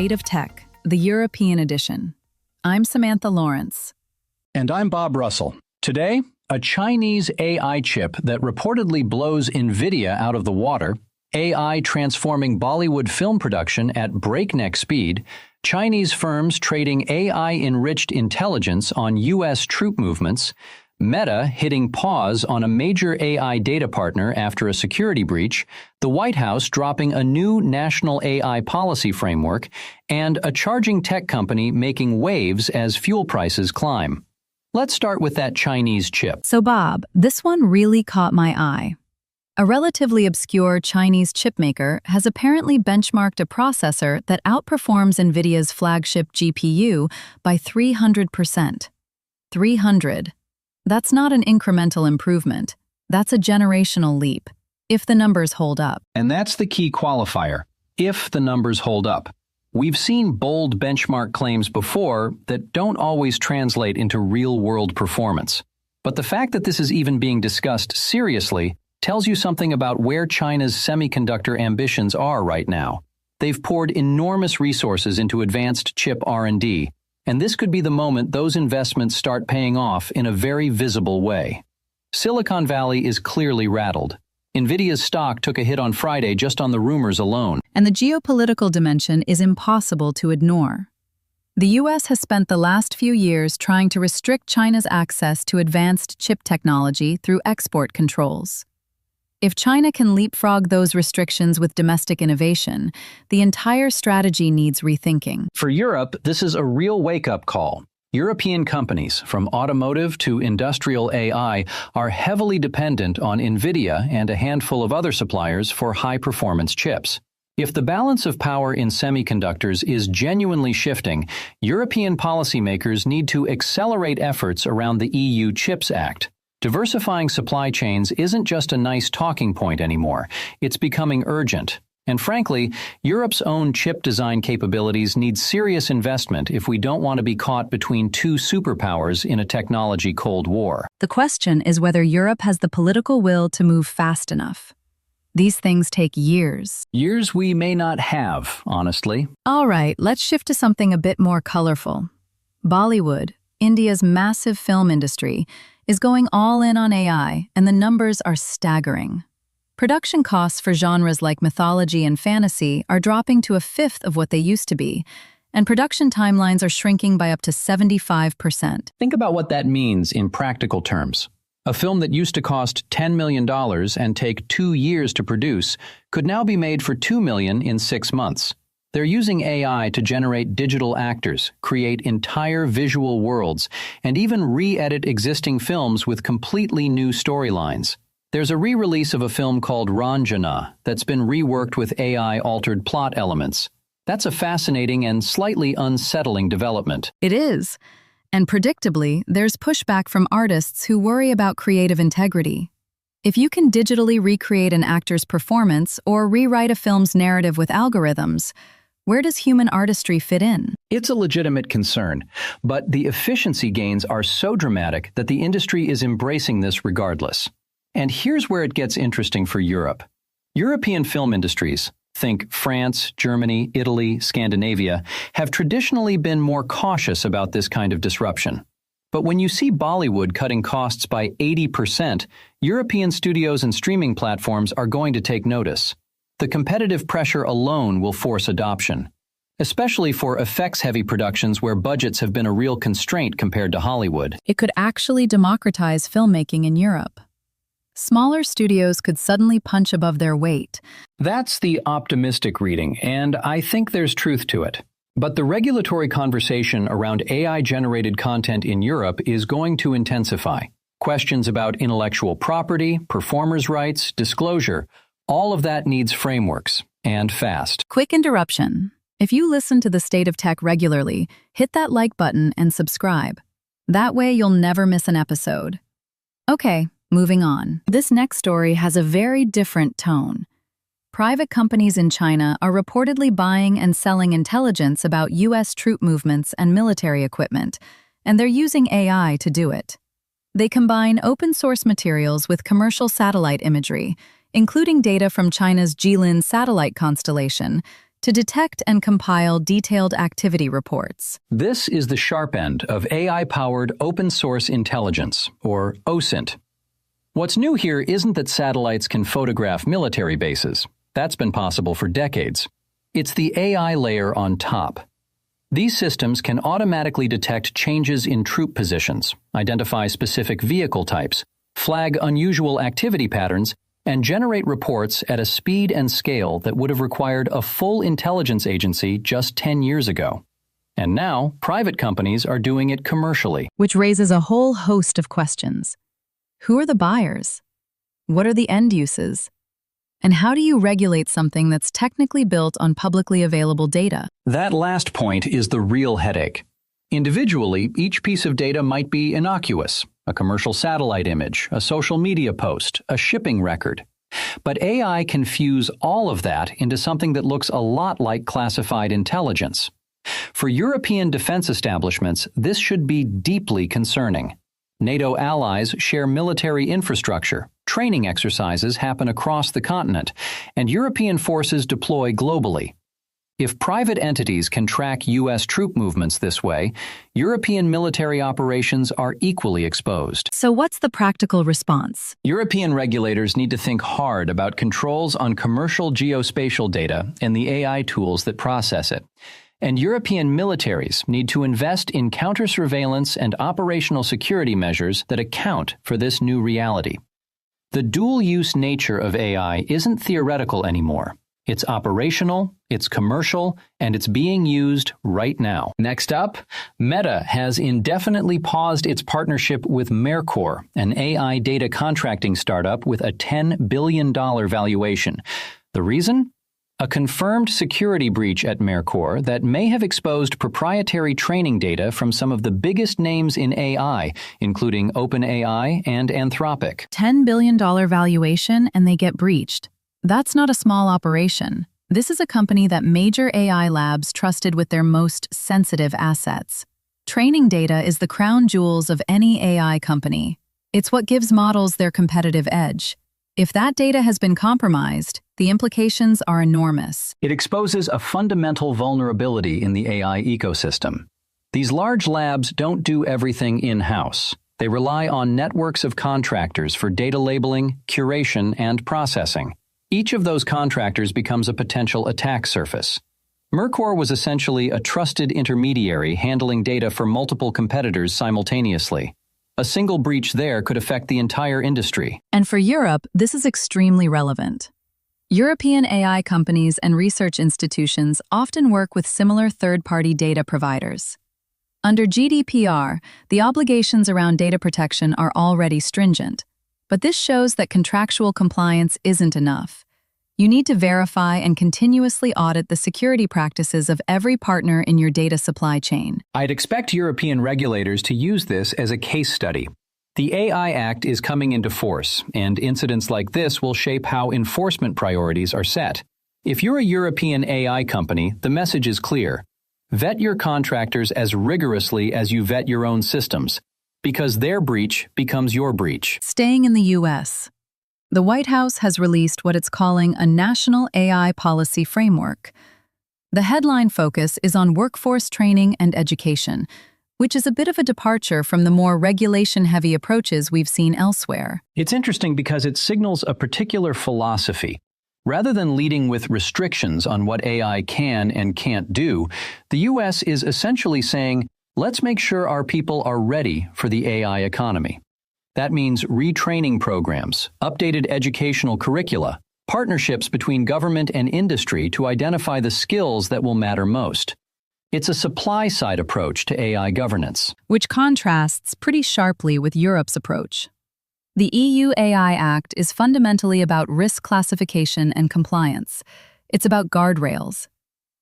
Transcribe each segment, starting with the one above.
State of Tech, the European edition. I'm Samantha Lawrence. And I'm Bob Russell. Today, a Chinese AI chip that reportedly blows Nvidia out of the water, AI transforming Bollywood film production at breakneck speed, Chinese firms trading AI-enriched intelligence on U.S. troop movements, Meta hitting pause on a major AI data partner after a security breach, the White House dropping a new national AI policy framework, and a charging tech company making waves as fuel prices climb. Let's start with that Chinese chip. So Bob, this one really caught my eye. A relatively obscure Chinese chipmaker has apparently benchmarked a processor that outperforms Nvidia's flagship GPU by 300%. 300. That's not an incremental improvement. That's a generational leap, if the numbers hold up. And that's the key qualifier, if the numbers hold up. We've seen bold benchmark claims before that don't always translate into real-world performance. But the fact that this is even being discussed seriously tells you something about where China's semiconductor ambitions are right now. They've poured enormous resources into advanced chip R&D, and this could be the moment those investments start paying off in a very visible way. Silicon Valley is clearly rattled. Nvidia's stock took a hit on Friday just on the rumors alone. And the geopolitical dimension is impossible to ignore. The U.S. has spent the last few years trying to restrict China's access to advanced chip technology through export controls. If China can leapfrog those restrictions with domestic innovation, the entire strategy needs rethinking. For Europe, this is a real wake-up call. European companies, from automotive to industrial AI, are heavily dependent on Nvidia and a handful of other suppliers for high-performance chips. If the balance of power in semiconductors is genuinely shifting, European policymakers need to accelerate efforts around the EU Chips Act. Diversifying supply chains isn't just a nice talking point anymore. It's becoming urgent. And frankly, Europe's own chip design capabilities need serious investment if we don't want to be caught between two superpowers in a technology Cold War. The question is whether Europe has the political will to move fast enough. These things take years. Years we may not have, honestly. All right, let's shift to something a bit more colorful. Bollywood, India's massive film industry, is going all in on AI, and the numbers are staggering. Production costs for genres like mythology and fantasy are dropping to a fifth of what they used to be, and production timelines are shrinking by up to 75%. Think about what that means in practical terms. A film that used to cost $10 million and take 2 years to produce could now be made for $2 million in 6 months. They're using AI to generate digital actors, create entire visual worlds, and even re-edit existing films with completely new storylines. There's a re-release of a film called Ranjana that's been reworked with AI-altered plot elements. That's a fascinating and slightly unsettling development. It is. And predictably, there's pushback from artists who worry about creative integrity. If you can digitally recreate an actor's performance or rewrite a film's narrative with algorithms, where does human artistry fit in? It's a legitimate concern, but the efficiency gains are so dramatic that the industry is embracing this regardless. And here's where it gets interesting for Europe. European film industries, think France, Germany, Italy, Scandinavia, have traditionally been more cautious about this kind of disruption. But when you see Bollywood cutting costs by 80%, European studios and streaming platforms are going to take notice. The competitive pressure alone will force adoption, especially for effects-heavy productions where budgets have been a real constraint compared to Hollywood. It could actually democratize filmmaking in Europe. Smaller studios could suddenly punch above their weight. That's the optimistic reading, and I think there's truth to it. But the regulatory conversation around AI-generated content in Europe is going to intensify. Questions about intellectual property, performers' rights, disclosure, all of that needs frameworks, and fast. Quick interruption. If you listen to the State of Tech regularly, hit that like button and subscribe. That way you'll never miss an episode. Okay, moving on. This next story has a very different tone. Private companies in China are reportedly buying and selling intelligence about U.S. troop movements and military equipment, and they're using AI to do it. They combine open-source materials with commercial satellite imagery, including data from China's Jilin satellite constellation, to detect and compile detailed activity reports. This is the sharp end of AI-powered open-source intelligence, or OSINT. What's new here isn't that satellites can photograph military bases. That's been possible for decades. It's the AI layer on top. These systems can automatically detect changes in troop positions, identify specific vehicle types, flag unusual activity patterns, and generate reports at a speed and scale that would have required a full intelligence agency just 10 years ago. And now, private companies are doing it commercially. Which raises a whole host of questions. Who are the buyers? What are the end uses? And how do you regulate something that's technically built on publicly available data? That last point is the real headache. Individually, each piece of data might be innocuous, a commercial satellite image, a social media post, a shipping record. But AI can fuse all of that into something that looks a lot like classified intelligence. For European defense establishments, this should be deeply concerning. NATO allies share military infrastructure, training exercises happen across the continent, and European forces deploy globally. If private entities can track U.S. troop movements this way, European military operations are equally exposed. So what's the practical response? European regulators need to think hard about controls on commercial geospatial data and the AI tools that process it. And European militaries need to invest in counter-surveillance and operational security measures that account for this new reality. The dual-use nature of AI isn't theoretical anymore. It's operational, it's commercial, and it's being used right now. Next up, Meta has indefinitely paused its partnership with Mercor, an AI data contracting startup with a $10 billion valuation. The reason? A confirmed security breach at Mercor that may have exposed proprietary training data from some of the biggest names in AI, including OpenAI and Anthropic. $10 billion valuation and they get breached. That's not a small operation. This is a company that major AI labs trusted with their most sensitive assets. Training data is the crown jewels of any AI company. It's what gives models their competitive edge. If that data has been compromised, the implications are enormous. It exposes a fundamental vulnerability in the AI ecosystem. These large labs don't do everything in-house. They rely on networks of contractors for data labeling, curation, and processing. Each of those contractors becomes a potential attack surface. Mercor was essentially a trusted intermediary handling data for multiple competitors simultaneously. A single breach there could affect the entire industry. And for Europe, this is extremely relevant. European AI companies and research institutions often work with similar third-party data providers. Under GDPR, the obligations around data protection are already stringent, but this shows that contractual compliance isn't enough. You need to verify and continuously audit the security practices of every partner in your data supply chain. I'd expect European regulators to use this as a case study. The AI Act is coming into force, and incidents like this will shape how enforcement priorities are set. If you're a European AI company, the message is clear. Vet your contractors as rigorously as you vet your own systems, because their breach becomes your breach. Staying in the U.S., the White House has released what it's calling a National AI Policy Framework. The headline focus is on workforce training and education, which is a bit of a departure from the more regulation-heavy approaches we've seen elsewhere. It's interesting because it signals a particular philosophy. Rather than leading with restrictions on what AI can and can't do, the U.S. is essentially saying, let's make sure our people are ready for the AI economy. That means retraining programs, updated educational curricula, partnerships between government and industry to identify the skills that will matter most. It's a supply-side approach to AI governance, which contrasts pretty sharply with Europe's approach. The EU AI Act is fundamentally about risk classification and compliance. It's about guardrails.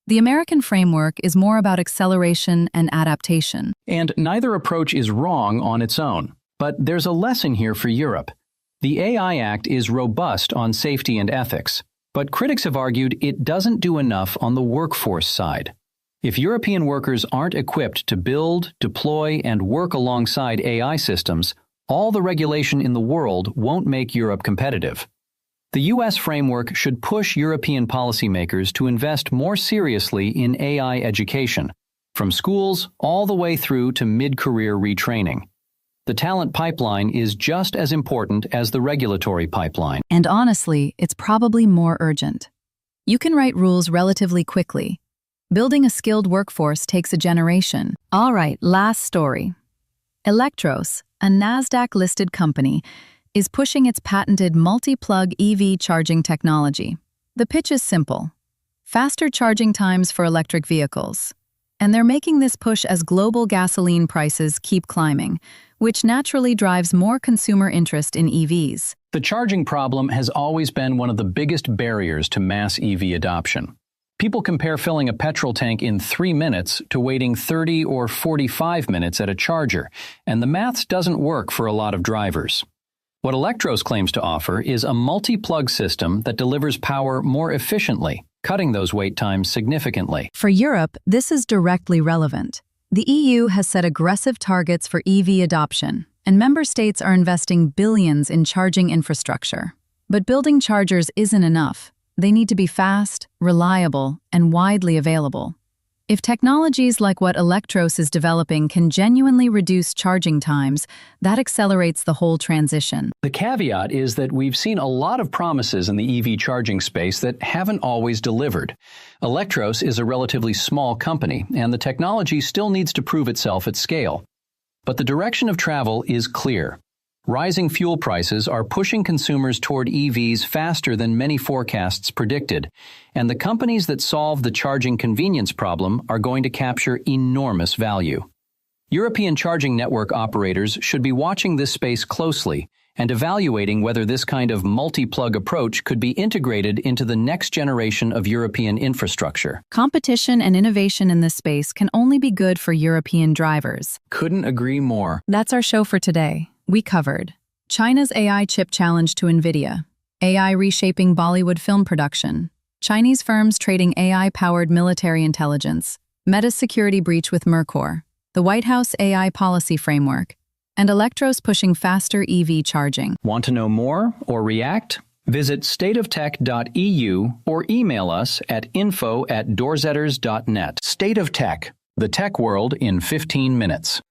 The American framework is more about acceleration and adaptation. And neither approach is wrong on its own. But there's a lesson here for Europe. The AI Act is robust on safety and ethics, but critics have argued it doesn't do enough on the workforce side. If European workers aren't equipped to build, deploy, and work alongside AI systems, all the regulation in the world won't make Europe competitive. The U.S. framework should push European policymakers to invest more seriously in AI education, from schools all the way through to mid-career retraining. The talent pipeline is just as important as the regulatory pipeline. And honestly, it's probably more urgent. You can write rules relatively quickly. Building a skilled workforce takes a generation. All right, last story. Elektros, a NASDAQ-listed company, is pushing its patented multi-plug EV charging technology. The pitch is simple: faster charging times for electric vehicles. And they're making this push as global gasoline prices keep climbing, which naturally drives more consumer interest in EVs. The charging problem has always been one of the biggest barriers to mass EV adoption. People compare filling a petrol tank in 3 minutes to waiting 30 or 45 minutes at a charger, and the maths doesn't work for a lot of drivers. What Elektros claims to offer is a multi-plug system that delivers power more efficiently, cutting those wait times significantly. For Europe, this is directly relevant. The EU has set aggressive targets for EV adoption, and member states are investing billions in charging infrastructure. But building chargers isn't enough. They need to be fast, reliable, and widely available. If technologies like what Elektros is developing can genuinely reduce charging times, that accelerates the whole transition. The caveat is that we've seen a lot of promises in the EV charging space that haven't always delivered. Elektros is a relatively small company, and the technology still needs to prove itself at scale. But the direction of travel is clear. Rising fuel prices are pushing consumers toward EVs faster than many forecasts predicted, and the companies that solve the charging convenience problem are going to capture enormous value. European charging network operators should be watching this space closely and evaluating whether this kind of multi-plug approach could be integrated into the next generation of European infrastructure. Competition and innovation in this space can only be good for European drivers. Couldn't agree more. That's our show for today. We covered China's AI chip challenge to Nvidia, AI reshaping Bollywood film production, Chinese firms trading AI-powered military intelligence, Meta's security breach with Mercor, the White House AI policy framework, and Elektros pushing faster EV charging. Want to know more or react? Visit stateoftech.eu or email us at info@doorzetters.net. State of Tech, the tech world in 15 minutes.